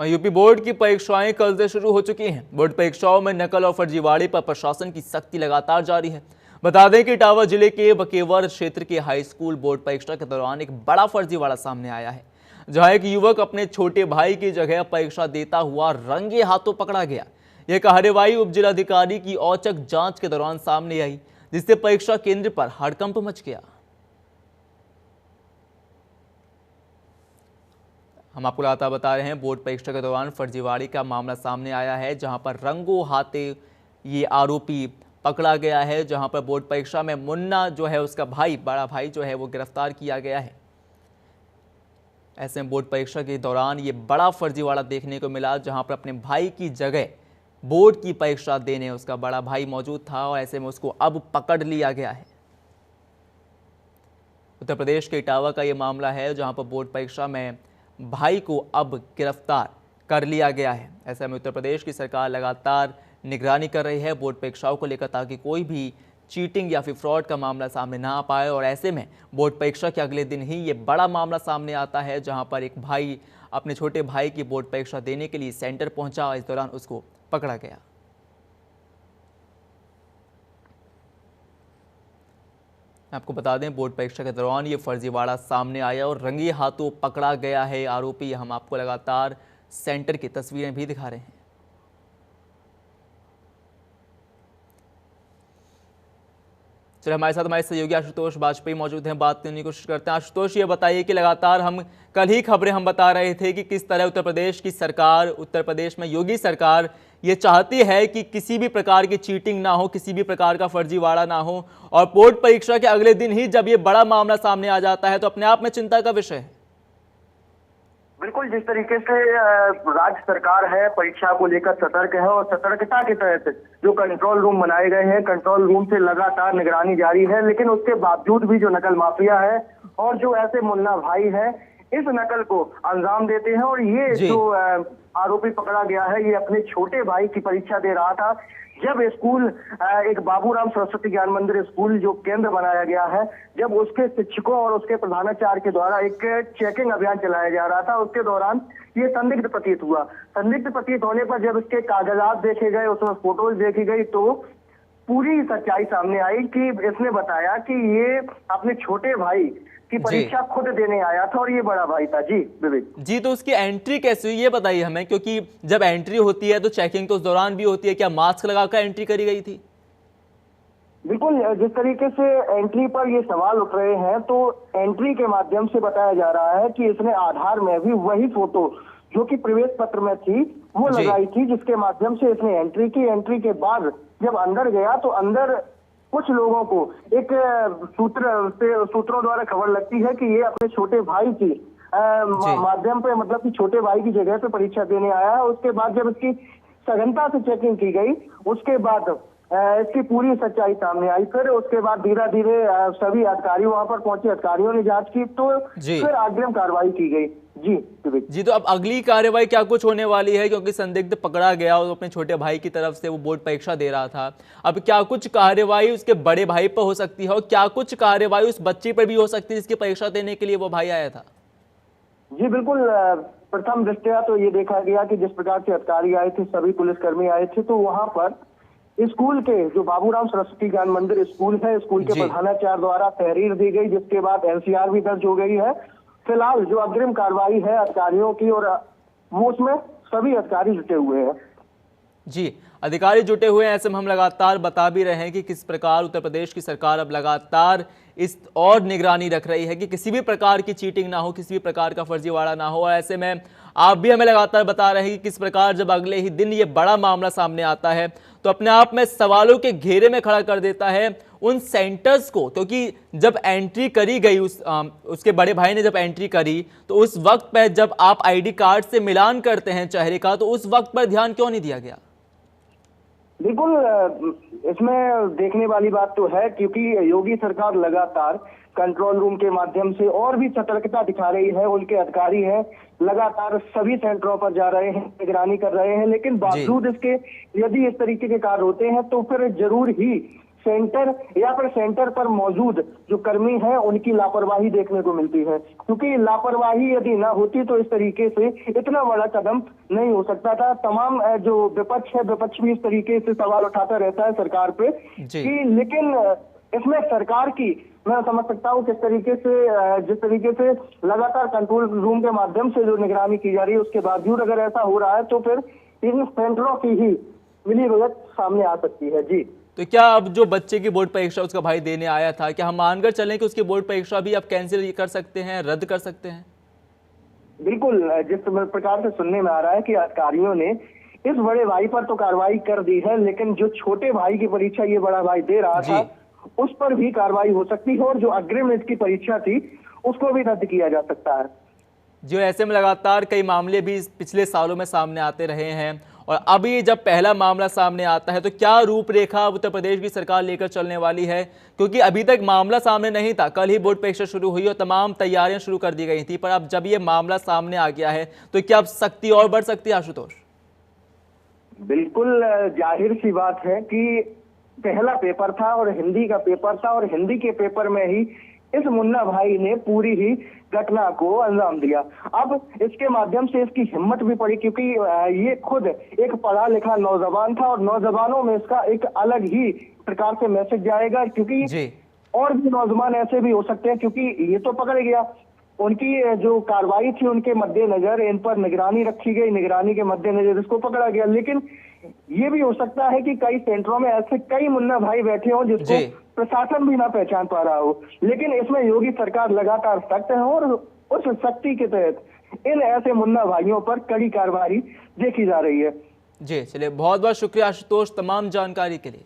UP board की परीक्षाएं कल से शुरू हो चुकी हैं। बोर्ड परीक्षाओं में नकल और फर्जीवाड़े पर प्रशासन की सख्ती लगातार जारी है। बता दें कि इटावा जिले के बकेवर क्षेत्र के हाई स्कूल बोर्ड परीक्षा के दौरान एक बड़ा फर्जीवाड़ा सामने आया है, जहां एक युवक अपने छोटे भाई की जगह परीक्षा देता हुआ रंगे हाथों पकड़ा गया। यह कार्रवाई उप जिलाधिकारी की औचक जांच के दौरान सामने आई, जिससे परीक्षा केंद्र पर हड़कंप मच गया। हम आपको लगातार बता रहे हैं, बोर्ड परीक्षा के दौरान फर्जीवाड़े का मामला सामने आया है, जहां पर रंगों हाथे ये आरोपी पकड़ा गया है। जहां पर बोर्ड परीक्षा में मुन्ना जो है, उसका भाई, बड़ा भाई जो है, वो गिरफ्तार किया गया है। ऐसे में बोर्ड परीक्षा के दौरान ये बड़ा फर्जीवाड़ा देखने को मिला, जहां पर अपने भाई की जगह बोर्ड की परीक्षा देने उसका बड़ा भाई मौजूद था और ऐसे में उसको अब पकड़ लिया गया है। उत्तर प्रदेश के इटावा का ये मामला है, जहां पर बोर्ड परीक्षा में भाई को अब गिरफ्तार कर लिया गया है। ऐसे में उत्तर प्रदेश की सरकार लगातार निगरानी कर रही है बोर्ड परीक्षाओं को लेकर, ताकि कोई भी चीटिंग या फिर फ्रॉड का मामला सामने ना आ पाए। और ऐसे में बोर्ड परीक्षा के अगले दिन ही ये बड़ा मामला सामने आता है, जहां पर एक भाई अपने छोटे भाई की बोर्ड परीक्षा देने के लिए सेंटर पहुंचा और इस दौरान उसको पकड़ा गया। आपको बता दें, बोर्ड परीक्षा के दौरान ये फर्जीवाड़ा सामने आया और रंगे हाथों पकड़ा गया है आरोपी। हम आपको लगातार सेंटर की तस्वीरें भी दिखा रहे हैं। चलिए, हमारे साथ हमारे सहयोगी आशुतोष वाजपेयी मौजूद हैं, बात करने की कोशिश करते हैं। आशुतोष, ये बताइए कि लगातार हम कल ही खबरें हम बता रहे थे कि किस तरह उत्तर प्रदेश की सरकार, उत्तर प्रदेश में योगी सरकार ये चाहती है कि किसी भी प्रकार की चीटिंग ना हो, किसी भी प्रकार का फर्जीवाड़ा ना हो। और बोर्ड परीक्षा के अगले दिन ही जब ये बड़ा मामला सामने आ जाता है, तो अपने आप में चिंता का विषय है। बिल्कुल, जिस तरीके से राज्य सरकार है परीक्षा को लेकर सतर्क है और सतर्कता के तहत जो कंट्रोल रूम बनाए गए हैं, कंट्रोल रूम से लगातार निगरानी जारी है। लेकिन उसके बावजूद भी जो नकल माफिया है और जो ऐसे मुन्ना भाई है, इस नकल को अंजाम देते हैं। और ये जो आरोपी पकड़ा गया है, ये अपने छोटे भाई की परीक्षा दे रहा था। जब स्कूल, एक बाबूराम सरस्वती ज्ञान मंदिर स्कूल जो केंद्र बनाया गया है, जब उसके शिक्षकों और उसके प्रधानाचार्य के द्वारा एक चेकिंग अभियान चलाया जा रहा था, उसके दौरान ये संदिग्ध प्रतीत हुआ। संदिग्ध प्रतीत होने पर जब इसके कागजात देखे गए, उसमें फोटोज देखी गई, तो पूरी सच्चाई सामने आई कि इसने बताया कि ये अपने छोटे भाई की परीक्षा खुद देने आया था और ये बड़ा भाई था। जी विवेक जी, तो उसकी एंट्री कैसे हुई ये बताइए हमें, क्योंकि जब एंट्री होती है तो चेकिंग तो उस दौरान भी होती है। क्या मास्क लगाकर एंट्री करी गई थी? बिल्कुल, जिस तरीके से एंट्री पर ये सवाल उठ रहे हैं, तो एंट्री के माध्यम से बताया जा रहा है कि इसने आधार में भी वही फोटो जो कि प्रवेश पत्र में थी वो लगाई थी, जिसके माध्यम से इसने एंट्री की। एंट्री के बाद जब अंदर गया तो अंदर कुछ लोगों को एक सूत्रों द्वारा खबर लगती है कि ये अपने छोटे भाई की माध्यम पे, मतलब कि छोटे भाई की जगह पे परीक्षा देने आया है। उसके बाद जब इसकी सघनता से चेकिंग की गई, उसके बाद इसकी पूरी सच्चाई सामने आई। फिर उसके बाद धीरे धीरे सभी अधिकारी वहां पर पहुंचे, अधिकारियों ने जांच की, तो फिर अग्रिम कार्रवाई की गई। जी, तो अब अगली कार्रवाई क्या कुछ होने वाली है, क्योंकि संदिग्ध पकड़ा गया और अपने छोटे भाई की तरफ से वो बोर्ड परीक्षा दे रहा था। अब क्या कुछ कार्रवाई उसके बड़े भाई पर हो सकती है और क्या कुछ कार्रवाई उस बच्चे पर भी हो सकती है जिसकी परीक्षा देने के लिए वो भाई आया था? जी बिल्कुल, प्रथम दृष्टया तो ये देखा गया कि जिस प्रकार से अधिकारी आए थे, सभी पुलिसकर्मी आए थे, तो वहां पर स्कूल के जो बाबूराम सरस्वती ज्ञान मंदिर स्कूल है, स्कूल के प्रधानाचार्य द्वारा तहरीर दी गई, जिसके बाद एनसीआर भी दर्ज हो गई है। फिलहाल जो अग्रिम कार्रवाई है अधिकारियों की, और वो उसमें सभी अधिकारी जुटे हुए हैं। जी, अधिकारी जुटे हुए हैं। ऐसे में हम लगातार बता भी रहे हैं कि किस प्रकार उत्तर प्रदेश की सरकार अब लगातार इस और निगरानी रख रही है कि किसी भी प्रकार की चीटिंग ना हो, किसी भी प्रकार का फर्जीवाड़ा ना हो। ऐसे में आप भी हमें लगातार बता रहे हैं कि किस प्रकार जब अगले ही दिन ये बड़ा मामला सामने आता है, तो अपने आप में सवालों के घेरे में खड़ा कर देता है उन सेंटर्स को। क्योंकि जब एंट्री करी गई, उसके बड़े भाई ने जब एंट्री करी, तो उस वक्त पर जब आप आईडी कार्ड से मिलान करते हैं चेहरे का, तो उस वक्त पर ध्यान क्यों नहीं दिया गया? बिल्कुल, इसमें देखने वाली बात तो है, क्योंकि योगी सरकार लगातार कंट्रोल रूम के माध्यम से और भी सतर्कता दिखा रही है। उनके अधिकारी हैं, लगातार सभी सेंटरों पर जा रहे हैं, निगरानी कर रहे हैं। लेकिन बावजूद इसके यदि इस तरीके के कार्य होते हैं, तो फिर जरूर ही सेंटर या फिर सेंटर पर मौजूद जो कर्मी हैं उनकी लापरवाही देखने को मिलती है, क्योंकि लापरवाही यदि ना होती तो इस तरीके से इतना बड़ा कदम नहीं हो सकता था। तमाम जो विपक्ष है, विपक्ष भी इस तरीके से सवाल उठाता रहता है सरकार पे कि, लेकिन इसमें सरकार की मैं समझ सकता हूँ किस तरीके से, जिस तरीके से लगातार कंट्रोल रूम के माध्यम से जो निगरानी की जा रही है, उसके बावजूद अगर ऐसा हो रहा है तो फिर इन सेंटरों की ही मिलीभगत सामने आ सकती है। जी, तो क्या अब जो बच्चे की बोर्ड परीक्षा उसका भाई देने आया था, क्या हम मानकर चलें कि उसकी बोर्ड परीक्षा भी आप कैंसिल कर सकते हैं, रद्द कर सकते हैं? बिल्कुल, जिस प्रकार से सुनने में आ रहा है कि अधिकारियों ने इस बड़े भाई पर तो कार्रवाई कर दी है, लेकिन जो छोटे भाई की परीक्षा ये बड़ा भाई दे रहा था उस पर भी कार्रवाई हो सकती है, और जो अग्रिम इसकी परीक्षा थी उसको भी रद्द किया जा सकता है। जो ऐसे में लगातार कई मामले भी पिछले सालों में सामने आते रहे हैं, और अभी जब पहला मामला सामने आता है तो क्या रूपरेखा उत्तर प्रदेश की सरकार लेकर चलने वाली है? क्योंकि अभी तक मामला सामने नहीं था, कल ही बोर्ड परीक्षा शुरू हुई और तमाम तैयारियां शुरू कर दी गई थी, पर अब जब ये मामला सामने आ गया है तो क्या अब सख्ती और बढ़ सकती है आशुतोष? बिल्कुल, जाहिर सी बात है कि पहला पेपर था और हिंदी का पेपर था, और हिंदी के पेपर में ही इस मुन्ना भाई ने पूरी ही घटना को अंजाम दिया। अब इसके माध्यम से इसकी हिम्मत भी पड़ी, क्योंकि ये खुद एक पढ़ा लिखा नौजवान था और नौजवानों में इसका एक अलग ही प्रकार से मैसेज जाएगा, क्योंकि और भी नौजवान ऐसे भी हो सकते हैं, क्योंकि ये तो पकड़ गया, उनकी जो कार्रवाई थी उनके मद्देनजर इन पर निगरानी रखी गई, निगरानी के मद्देनजर इसको पकड़ा गया, लेकिन ये भी हो सकता है कि कई सेंटरों में ऐसे कई मुन्ना भाई बैठे हों जिसको प्रशासन भी ना पहचान पा रहा हो, लेकिन इसमें योगी सरकार लगातार सख्त है और उस सख्ती के तहत इन ऐसे मुन्ना भाइयों पर कड़ी कार्रवाई देखी जा रही है। जी चलिए, बहुत बहुत शुक्रिया आशुतोष तमाम जानकारी के लिए।